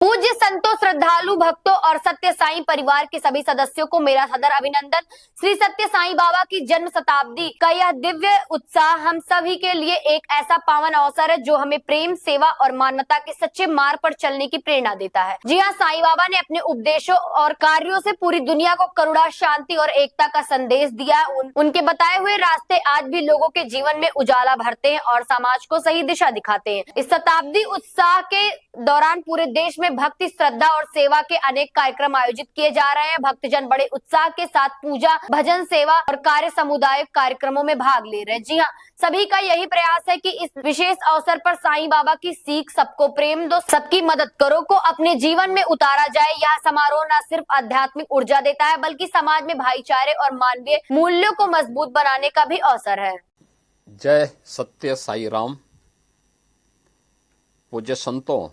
पूज्य संतों, श्रद्धालु भक्तों और सत्य साईं परिवार के सभी सदस्यों को मेरा सदर अभिनंदन। श्री सत्य साईं बाबा की जन्म शताब्दी का यह दिव्य उत्साह हम सभी के लिए एक ऐसा पावन अवसर है जो हमें प्रेम, सेवा और मानवता के सच्चे मार्ग पर चलने की प्रेरणा देता है। जी हाँ, साईं बाबा ने अपने उपदेशों और कार्यों से पूरी दुनिया को करुणा, शांति और एकता का संदेश दिया। उनके बताए हुए रास्ते आज भी लोगों के जीवन में उजाला भरते हैं और समाज को सही दिशा दिखाते हैं। इस शताब्दी उत्साह के दौरान पूरे देश में भक्ति, श्रद्धा और सेवा के अनेक कार्यक्रम आयोजित किए जा रहे हैं। भक्तजन बड़े उत्साह के साथ पूजा, भजन, सेवा और कार्य सामुदायिक कार्यक्रमों में भाग ले रहे हैं। जी हाँ, सभी का यही प्रयास है कि इस विशेष अवसर पर साईं बाबा की सीख सबको प्रेम दो, सबकी मदद करो को अपने जीवन में उतारा जाए। यह समारोह न सिर्फ आध्यात्मिक ऊर्जा देता है बल्कि समाज में भाईचारे और मानवीय मूल्यों को मजबूत बनाने का भी अवसर है। जय सत्य साई राम। पूज्य संतों,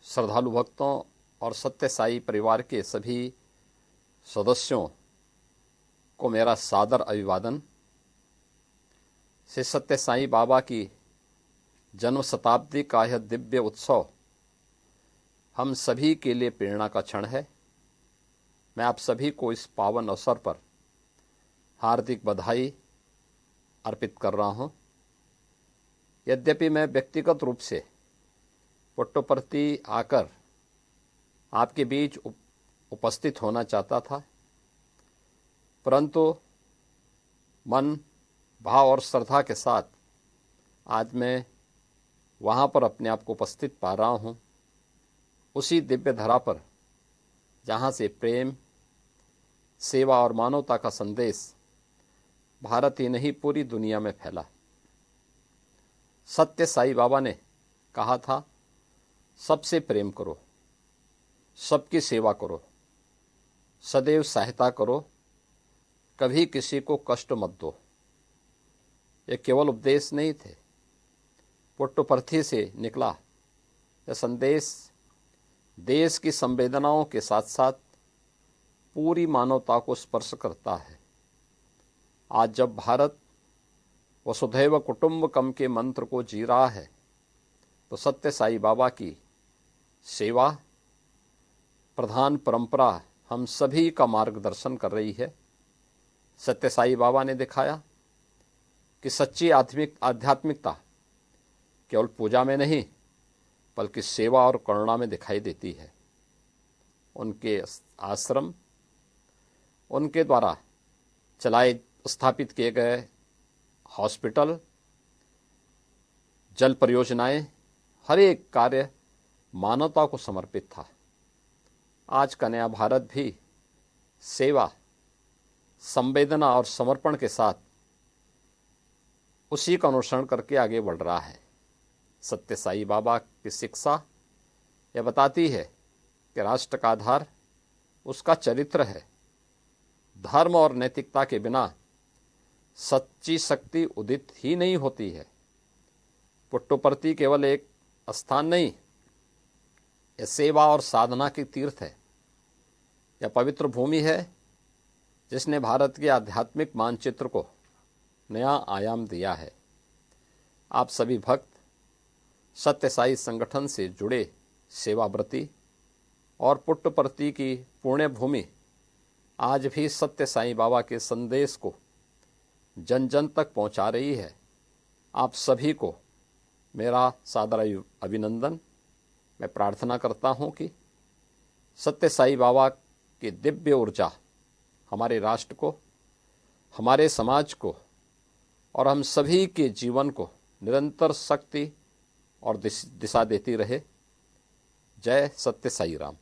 श्रद्धालु भक्तों और सत्य साई परिवार के सभी सदस्यों को मेरा सादर अभिवादन। श्री सत्य साई बाबा की जन्म शताब्दी का यह दिव्य उत्सव हम सभी के लिए प्रेरणा का क्षण है। मैं आप सभी को इस पावन अवसर पर हार्दिक बधाई अर्पित कर रहा हूं। यद्यपि मैं व्यक्तिगत रूप से पुट्टपर्थी आकर आपके बीच उपस्थित होना चाहता था, परंतु मन, भाव और श्रद्धा के साथ आज मैं वहाँ पर अपने आप को उपस्थित पा रहा हूँ, उसी दिव्य धरा पर जहाँ से प्रेम, सेवा और मानवता का संदेश भारत ही नहीं पूरी दुनिया में फैला। सत्य साई बाबा ने कहा था, सबसे प्रेम करो, सबकी सेवा करो, सदैव सहायता करो, कभी किसी को कष्ट मत दो। ये केवल उपदेश नहीं थे, पुट्टपर्थी से निकला यह संदेश देश की संवेदनाओं के साथ साथ पूरी मानवता को स्पर्श करता है। आज जब भारत वसुधैव कुटुंबकम के मंत्र को जी रहा है, तो सत्य साई बाबा की सेवा प्रधान परंपरा हम सभी का मार्गदर्शन कर रही है। सत्य साई बाबा ने दिखाया कि सच्ची आध्यात्मिकता केवल पूजा में नहीं बल्कि सेवा और करुणा में दिखाई देती है। उनके आश्रम, उनके द्वारा स्थापित किए गए हॉस्पिटल, जल परियोजनाएं, हर एक कार्य मानवता को समर्पित था। आज का नया भारत भी सेवा, संवेदना और समर्पण के साथ उसी का अनुसरण करके आगे बढ़ रहा है। सत्य साई बाबा की शिक्षा यह बताती है कि राष्ट्र का आधार उसका चरित्र है। धर्म और नैतिकता के बिना सच्ची शक्ति उदित ही नहीं होती है। पुट्टपर्थी केवल एक स्थान नहीं, यह सेवा और साधना की तीर्थ है। यह पवित्र भूमि है जिसने भारत के आध्यात्मिक मानचित्र को नया आयाम दिया है। आप सभी भक्त सत्य साई संगठन से जुड़े सेवाव्रती और पुट्टपर्थी की पुण्य भूमि आज भी सत्य साई बाबा के संदेश को जन जन तक पहुंचा रही है। आप सभी को मेरा सादर अभिनंदन। मैं प्रार्थना करता हूं कि सत्य साई बाबा की दिव्य ऊर्जा हमारे राष्ट्र को, हमारे समाज को और हम सभी के जीवन को निरंतर शक्ति और दिशा देती रहे। जय सत्य साई राम।